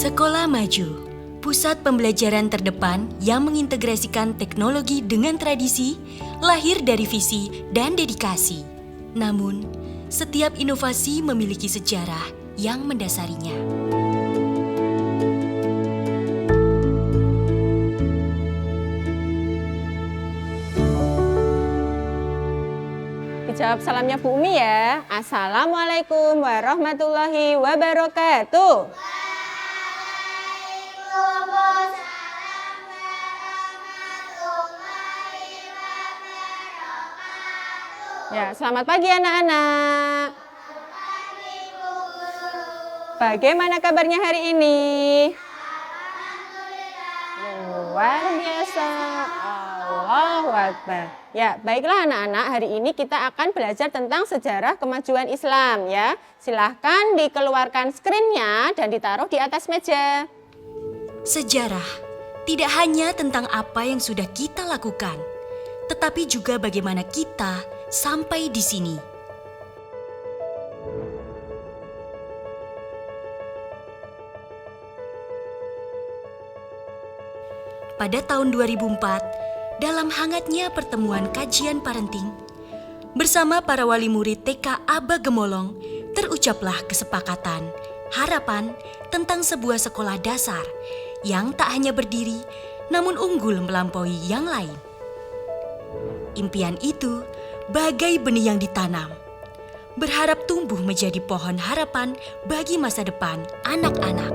Sekolah Maju, pusat pembelajaran terdepan yang mengintegrasikan teknologi dengan tradisi, lahir dari visi dan dedikasi. Namun, setiap inovasi memiliki sejarah yang mendasarinya. Dijawab salamnya Bu Umi ya. Assalamualaikum warahmatullahi wabarakatuh. Ya, selamat pagi anak-anak. Bagaimana kabarnya hari ini? Luar biasa. Allahu Akbar. Ya, baiklah anak-anak, hari ini kita akan belajar tentang sejarah kemajuan Islam ya. Silahkan dikeluarkan skrinnya dan ditaruh di atas meja. Sejarah tidak hanya tentang apa yang sudah kita lakukan, tetapi juga bagaimana kita sampai di sini. Pada tahun 2004, dalam hangatnya pertemuan kajian parenting, bersama para wali murid TK Aba Gemolong, terucaplah kesepakatan, harapan tentang sebuah sekolah dasar yang tak hanya berdiri, namun unggul melampaui yang lain. Impian itu bagai benih yang ditanam, berharap tumbuh menjadi pohon harapan bagi masa depan anak-anak.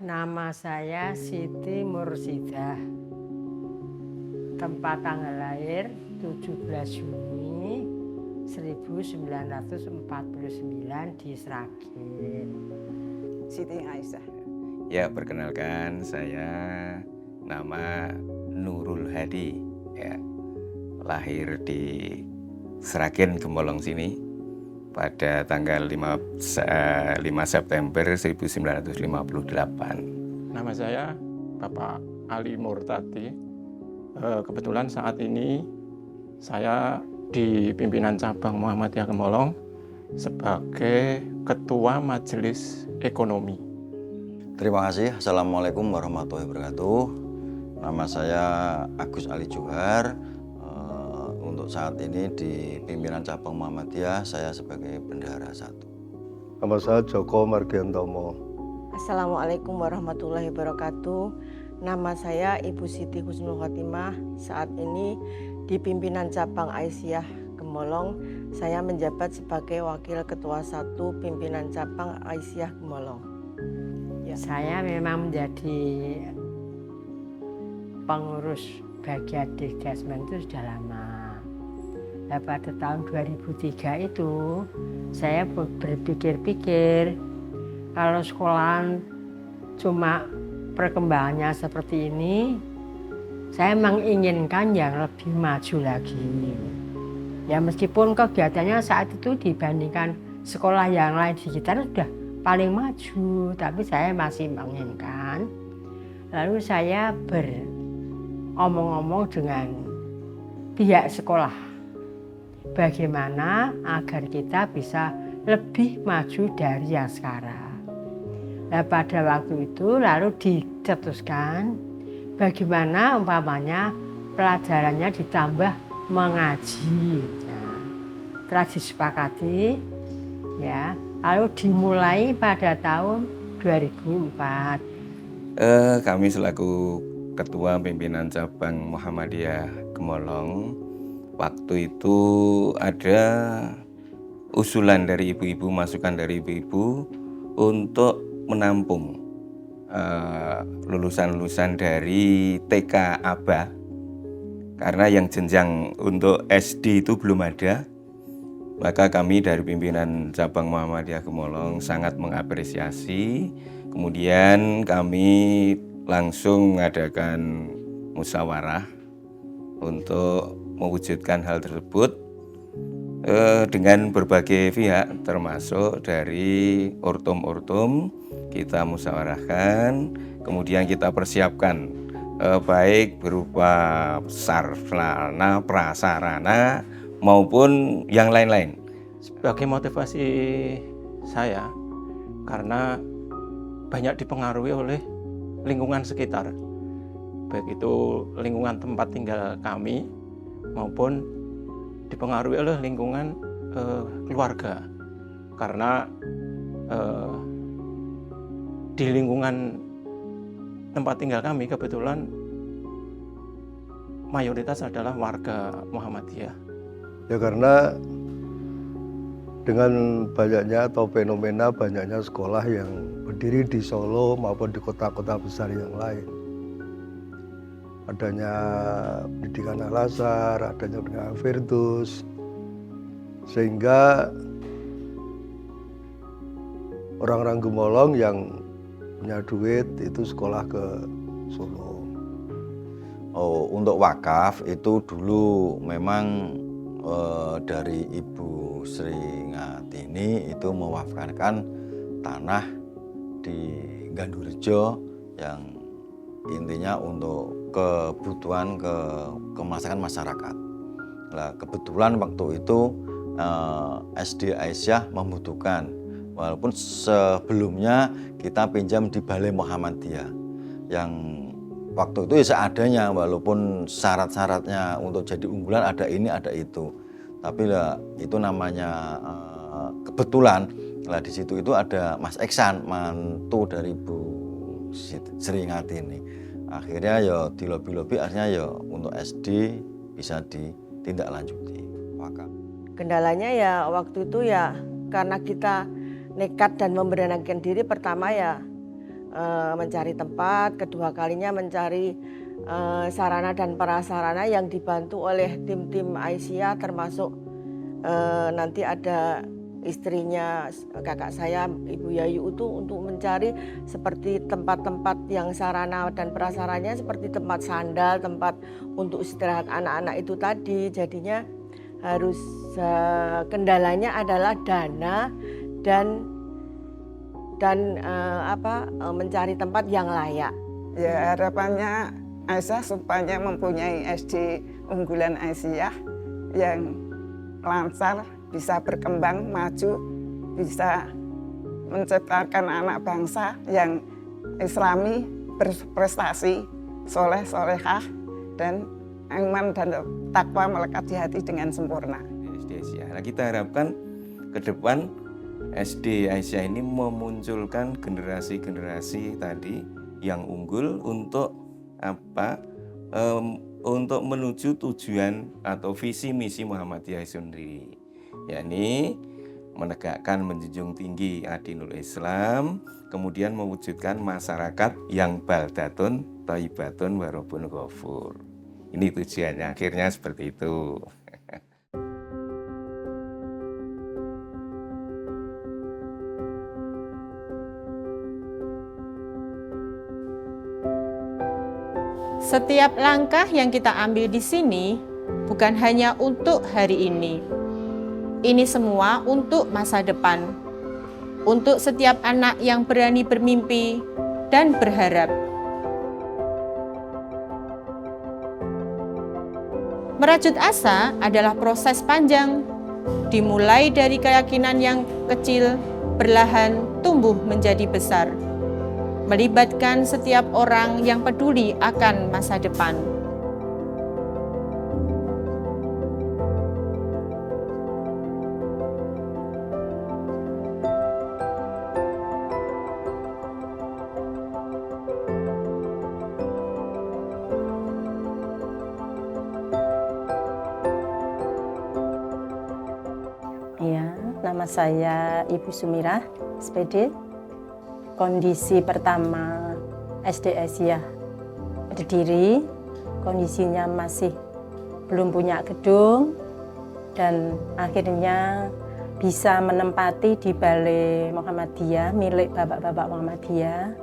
Nama saya Siti Mursidah. Tempat tanggal lahir 17 Juni 1949 di Sragen. Siti Aisyah. Ya, perkenalkan saya nama Nurul Hadi. Ya, lahir di Sragen Gemolong sini pada tanggal 5 September 1958. Nama saya Bapak Ali Murtadi. Kebetulan saat ini saya di pimpinan cabang Muhammadiyah Gemolong sebagai Ketua Majelis Ekonomi. Terima kasih. Assalamualaikum warahmatullahi wabarakatuh. Nama saya Agus Ali Johar. Untuk saat ini di pimpinan cabang Muhammadiyah saya sebagai bendahara 1. Nama saya Joko Margiantomo. Assalamualaikum warahmatullahi wabarakatuh. Nama saya Ibu Siti Husnul Khotimah. Saat ini di pimpinan cabang Aisyah Gemolong, saya menjabat sebagai Wakil Ketua 1 pimpinan cabang Aisyah Gemolong. Ya. Saya memang menjadi pengurus bagian Dikdasmen itu sudah lama. Nah, pada tahun 2003 itu saya berpikir-pikir kalau sekolahan cuma perkembangannya seperti ini, saya menginginkan yang lebih maju lagi. Ya meskipun kegiatannya saat itu dibandingkan sekolah yang lain di sekitar sudah paling maju, tapi saya masih menginginkan. Lalu saya beromong-omong dengan pihak sekolah. Bagaimana agar kita bisa lebih maju dari yang sekarang. Nah, pada waktu itu lalu dicetuskan bagaimana umpamanya pelajarannya ditambah mengaji. Nah, telah disepakati ya, lalu dimulai pada tahun 2004. Kami selaku Ketua Pimpinan Cabang Muhammadiyah Gemolong, waktu itu ada usulan dari ibu-ibu, masukan dari ibu-ibu untuk menampung lulusan-lulusan dari TK Aba, karena yang jenjang untuk SD itu belum ada. Maka kami dari pimpinan cabang Muhammadiyah Gemolong sangat mengapresiasi. Kemudian kami langsung mengadakan musyawarah untuk mewujudkan hal tersebut dengan berbagai pihak, termasuk dari ortum-ortum. Kita musyawarahkan, kemudian kita persiapkan baik berupa sarana, prasarana maupun yang lain-lain. Sebagai motivasi saya, karena banyak dipengaruhi oleh lingkungan sekitar, baik itu lingkungan tempat tinggal kami maupun dipengaruhi oleh lingkungan keluarga. Karena di lingkungan tempat tinggal kami kebetulan mayoritas adalah warga Muhammadiyah. Ya karena dengan banyaknya atau fenomena banyaknya sekolah yang berdiri di Solo maupun di kota-kota besar yang lain. Adanya pendidikan Al-Azhar, adanya pendidikan Al-Firdus, sehingga orang-orang Gemolong yang punya duit itu sekolah ke Solo. Oh, untuk wakaf itu dulu memang dari Ibu Sri Ngatini itu mewakafkan tanah di Gandurjo yang intinya untuk kebutuhan kemasakan masyarakat. Nah, kebetulan waktu itu SD Aisyah membutuhkan, walaupun sebelumnya kita pinjam di Balai Muhammadiyah yang waktu itu ya seadanya, walaupun syarat-syaratnya untuk jadi unggulan ada ini ada itu, tapi lah itu namanya kebetulan. Lah di situ itu ada Mas Eksan, mantu dari Bu Sri Ngatini. Akhirnya ya di lobi-lobi akhirnya ya untuk SD bisa ditindaklanjuti wakaf. Kendalanya ya waktu itu ya karena kita nekat dan memberanikan diri, pertama ya mencari tempat, kedua kalinya mencari sarana dan prasarana yang dibantu oleh tim-tim Aisyah, termasuk nanti ada istrinya kakak saya Ibu Yayu itu untuk mencari seperti tempat-tempat yang sarana dan prasarannya seperti tempat sandal, tempat untuk istirahat anak-anak itu tadi. Jadinya harus kendalanya adalah dana dan mencari tempat yang layak. Ya harapannya Aisyah supaya mempunyai SD unggulan Aisyah yang lancar, bisa berkembang, maju, bisa menciptakan anak bangsa yang islami, berprestasi, soleh, solehah, dan iman dan takwa melekat di hati dengan sempurna. SD Aisyah. Nah, kita harapkan ke depan SD Aisyah ini memunculkan generasi-generasi tadi yang unggul untuk apa? Untuk menuju tujuan atau visi misi Muhammadiyah sendiri, yakni menegakkan, menjunjung tinggi adinul Islam, kemudian mewujudkan masyarakat yang baldatun, thayyibatun, warabun ghafur. Ini tujuannya, akhirnya seperti itu. Setiap langkah yang kita ambil di sini bukan hanya untuk hari ini. Ini semua untuk masa depan. Untuk setiap anak yang berani bermimpi dan berharap. Merajut asa adalah proses panjang, dimulai dari keyakinan yang kecil, perlahan tumbuh menjadi besar. Melibatkan setiap orang yang peduli akan masa depan. Iya, nama saya Ibu Sumirah, SPD. Kondisi pertama SD Aisyah berdiri, kondisinya masih belum punya gedung dan akhirnya bisa menempati di Balai Muhammadiyah milik bapak-bapak Muhammadiyah.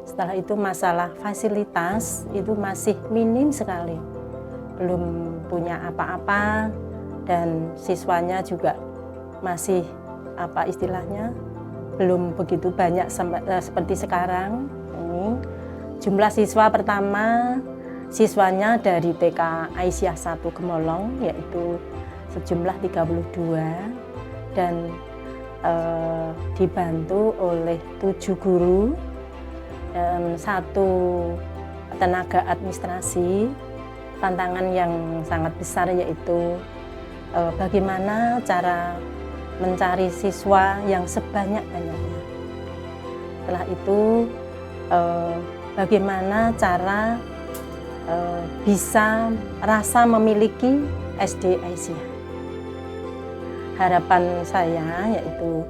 Setelah itu masalah fasilitas itu masih minim sekali, belum punya apa-apa dan siswanya juga masih apa istilahnya belum begitu banyak seperti sekarang. Jumlah siswa pertama siswanya dari TK Aisyah 1 Gemolong, yaitu sejumlah 32, dan dibantu oleh 7 guru dan 1 tenaga administrasi. Tantangan yang sangat besar yaitu bagaimana cara mencari siswa yang sebanyak-banyaknya. Setelah itu bagaimana cara bisa rasa memiliki SD Aisyah. Harapan saya yaitu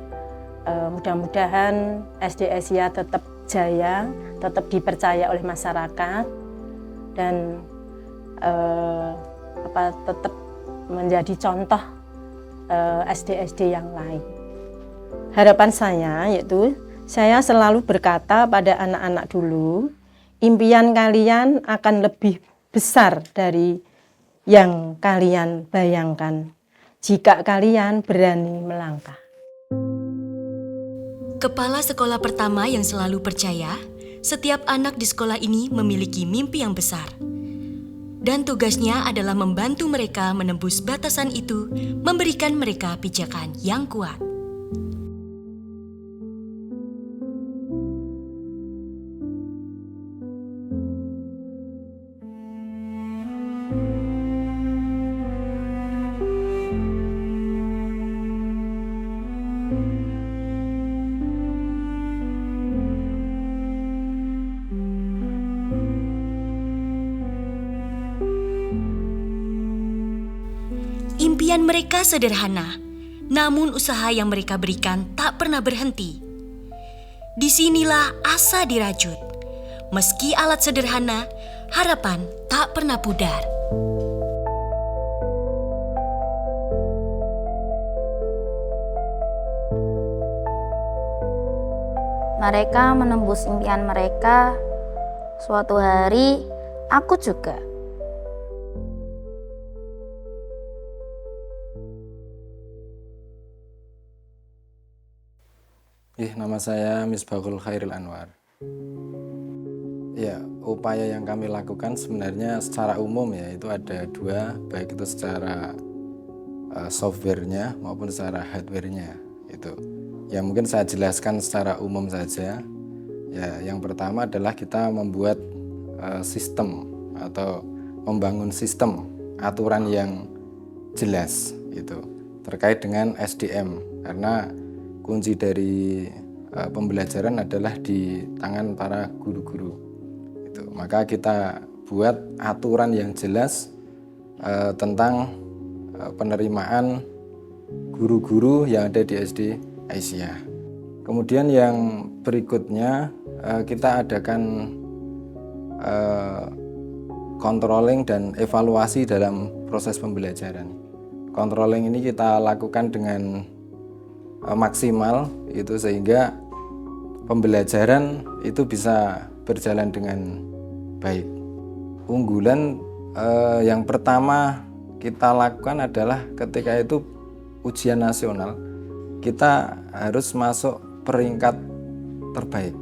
mudah-mudahan SD Aisyah tetap jaya, tetap dipercaya oleh masyarakat, dan tetap menjadi contoh SD-SD yang lain. Harapan saya yaitu saya selalu berkata pada anak-anak dulu, impian kalian akan lebih besar dari yang kalian bayangkan jika kalian berani melangkah. Kepala sekolah pertama yang selalu percaya, setiap anak di sekolah ini memiliki mimpi yang besar. Dan tugasnya adalah membantu mereka menembus batasan itu, memberikan mereka pijakan yang kuat. Impian mereka sederhana, namun usaha yang mereka berikan tak pernah berhenti. Disinilah asa dirajut. Meski alat sederhana, harapan tak pernah pudar. Mereka menembus impian mereka. Suatu hari, aku juga. Nama saya Misbahul Khairil Anwar. Ya, upaya yang kami lakukan sebenarnya secara umum ya itu ada 2, baik itu secara softwarenya maupun secara hardwarenya. Itu ya mungkin saya jelaskan secara umum saja. Ya, yang pertama adalah kita membuat sistem atau membangun sistem aturan yang jelas itu terkait dengan SDM, karena kunci dari pembelajaran adalah di tangan para guru-guru. Maka kita buat aturan yang jelas tentang penerimaan guru-guru yang ada di SD Aisyah. Kemudian yang berikutnya kita adakan controlling dan evaluasi dalam proses pembelajaran. Controlling ini kita lakukan dengan maksimal itu sehingga pembelajaran itu bisa berjalan dengan baik. Unggulan yang pertama kita lakukan adalah ketika itu ujian nasional, kita harus masuk peringkat terbaik.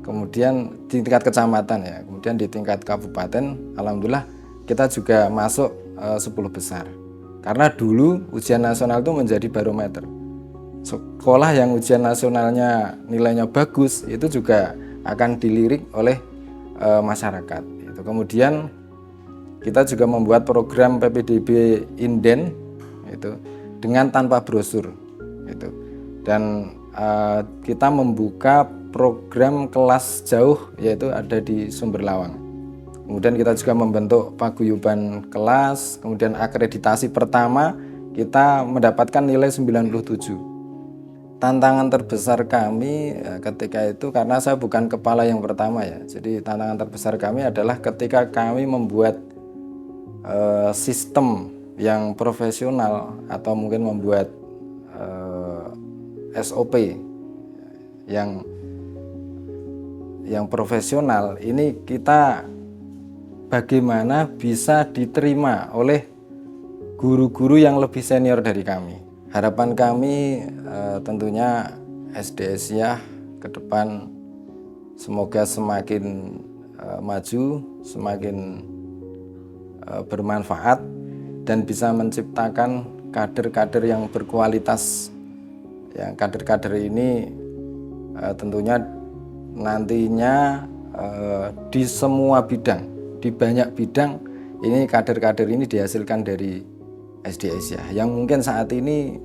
Kemudian di tingkat kecamatan ya, kemudian di tingkat kabupaten, alhamdulillah kita juga masuk 10 besar. Karena dulu ujian nasional itu menjadi barometer. Sekolah yang ujian nasionalnya nilainya bagus itu juga akan dilirik oleh masyarakat. Kemudian kita juga membuat program PPDB Inden itu dengan tanpa brosur itu. Dan kita membuka program kelas jauh yaitu ada di Sumberlawang. Kemudian kita juga membentuk paguyuban kelas, kemudian akreditasi pertama kita mendapatkan nilai 97. Tantangan terbesar kami ketika itu, karena saya bukan kepala yang pertama ya, jadi tantangan terbesar kami adalah ketika kami membuat sistem yang profesional atau mungkin membuat SOP yang profesional. Ini kita bagaimana bisa diterima oleh guru-guru yang lebih senior dari kami. Harapan kami tentunya SD Aisyah ke depan semoga semakin maju, semakin bermanfaat, dan bisa menciptakan kader-kader yang berkualitas. Yang kader-kader ini tentunya nantinya di semua bidang, di banyak bidang, ini kader-kader ini dihasilkan dari SD Aisyah. Yang mungkin saat ini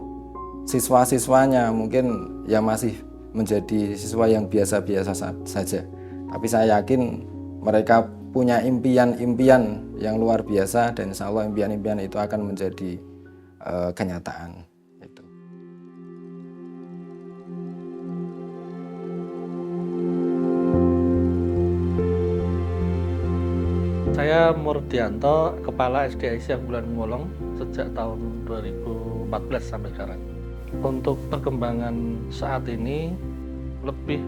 siswa-siswanya mungkin ya masih menjadi siswa yang biasa-biasa saja. Tapi saya yakin mereka punya impian-impian yang luar biasa, dan insya Allah impian-impian itu akan menjadi kenyataan. Saya Murdianto, Kepala SD Aisyah Unggulan Gemolong sejak tahun 2014 sampai sekarang. Untuk perkembangan saat ini lebih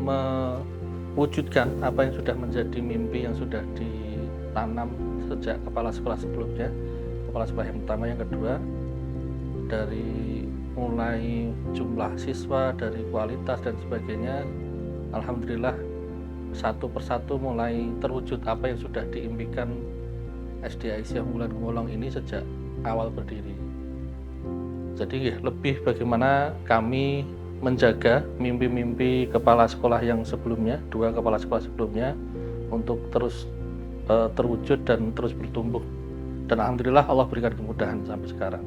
mewujudkan apa yang sudah menjadi mimpi yang sudah ditanam sejak kepala sekolah sebelumnya, kepala sekolah yang pertama, yang kedua, dari mulai jumlah siswa, dari kualitas dan sebagainya. Alhamdulillah satu persatu mulai terwujud apa yang sudah diimpikan SD Aisyah Unggulan Gemolong ini sejak awal berdiri. Jadi lebih bagaimana kami menjaga mimpi-mimpi kepala sekolah yang sebelumnya, 2 kepala sekolah sebelumnya, untuk terus terwujud dan terus bertumbuh. Dan alhamdulillah Allah berikan kemudahan sampai sekarang.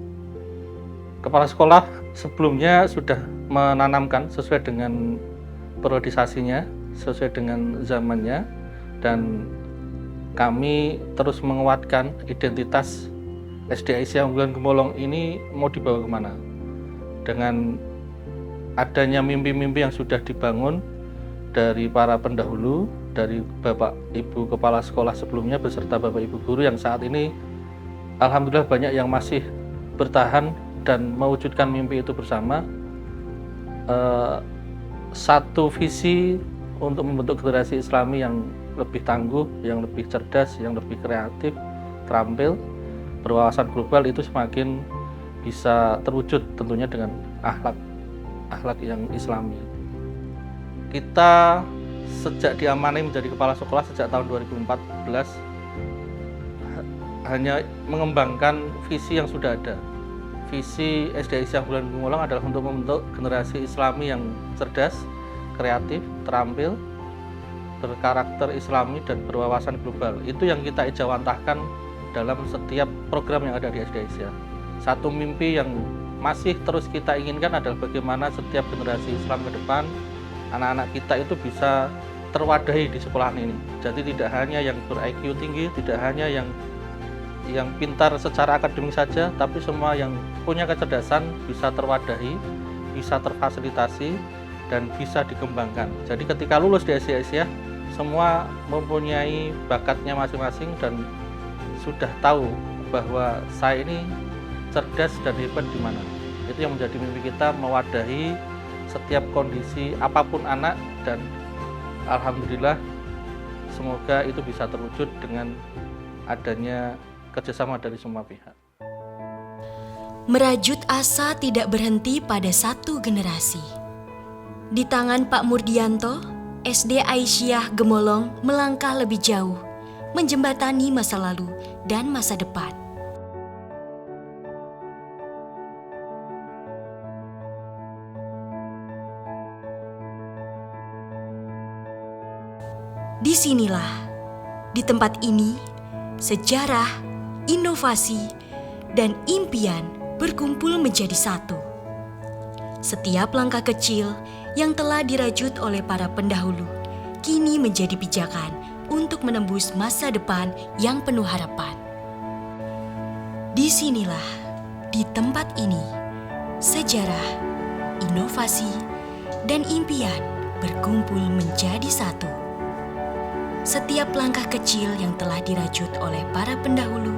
Kepala sekolah sebelumnya sudah menanamkan sesuai dengan periodisasinya, sesuai dengan zamannya, dan kami terus menguatkan identitas SD Aisyah Unggulan Gemolong ini mau dibawa kemana. Dengan adanya mimpi-mimpi yang sudah dibangun dari para pendahulu, dari Bapak Ibu Kepala Sekolah sebelumnya beserta Bapak Ibu Guru yang saat ini alhamdulillah banyak yang masih bertahan dan mewujudkan mimpi itu bersama. Satu visi untuk membentuk generasi Islami yang lebih tangguh, yang lebih cerdas, yang lebih kreatif, terampil, berwawasan global, itu semakin bisa terwujud tentunya dengan akhlak yang Islami. Kita sejak diamanai menjadi kepala sekolah sejak tahun 2014 hanya mengembangkan visi yang sudah ada. Visi SD Aisyah Unggulan Gemolong adalah untuk membentuk generasi Islami yang cerdas, kreatif, terampil, berkarakter Islami dan berwawasan global. Itu yang kita ejawantahkan dalam setiap program yang ada di SD Aisyah. Satu mimpi yang masih terus kita inginkan adalah bagaimana setiap generasi Islam ke depan, anak-anak kita itu bisa terwadahi di sekolahan ini. Jadi tidak hanya yang ber-IQ tinggi, tidak hanya yang pintar secara akademik saja, tapi semua yang punya kecerdasan bisa terwadahi, bisa terfasilitasi, dan bisa dikembangkan. Jadi ketika lulus di SD Aisyah, semua mempunyai bakatnya masing-masing dan sudah tahu bahwa saya ini cerdas dan hebat di mana. Itu yang menjadi mimpi kita, mewadahi setiap kondisi apapun anak, dan alhamdulillah semoga itu bisa terwujud dengan adanya kerjasama dari semua pihak. Merajut asa tidak berhenti pada satu generasi. Di tangan Pak Murdianto, SD Aisyah Gemolong melangkah lebih jauh, menjembatani masa lalu dan masa depan. Disinilah, di tempat ini, sejarah, inovasi, dan impian berkumpul menjadi satu. Setiap langkah kecil yang telah dirajut oleh para pendahulu kini menjadi pijakan untuk menembus masa depan yang penuh harapan. Disinilah, di tempat ini, sejarah, inovasi, dan impian berkumpul menjadi satu. Setiap langkah kecil yang telah dirajut oleh para pendahulu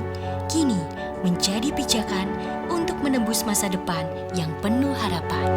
kini menjadi pijakan untuk menembus masa depan yang penuh harapan.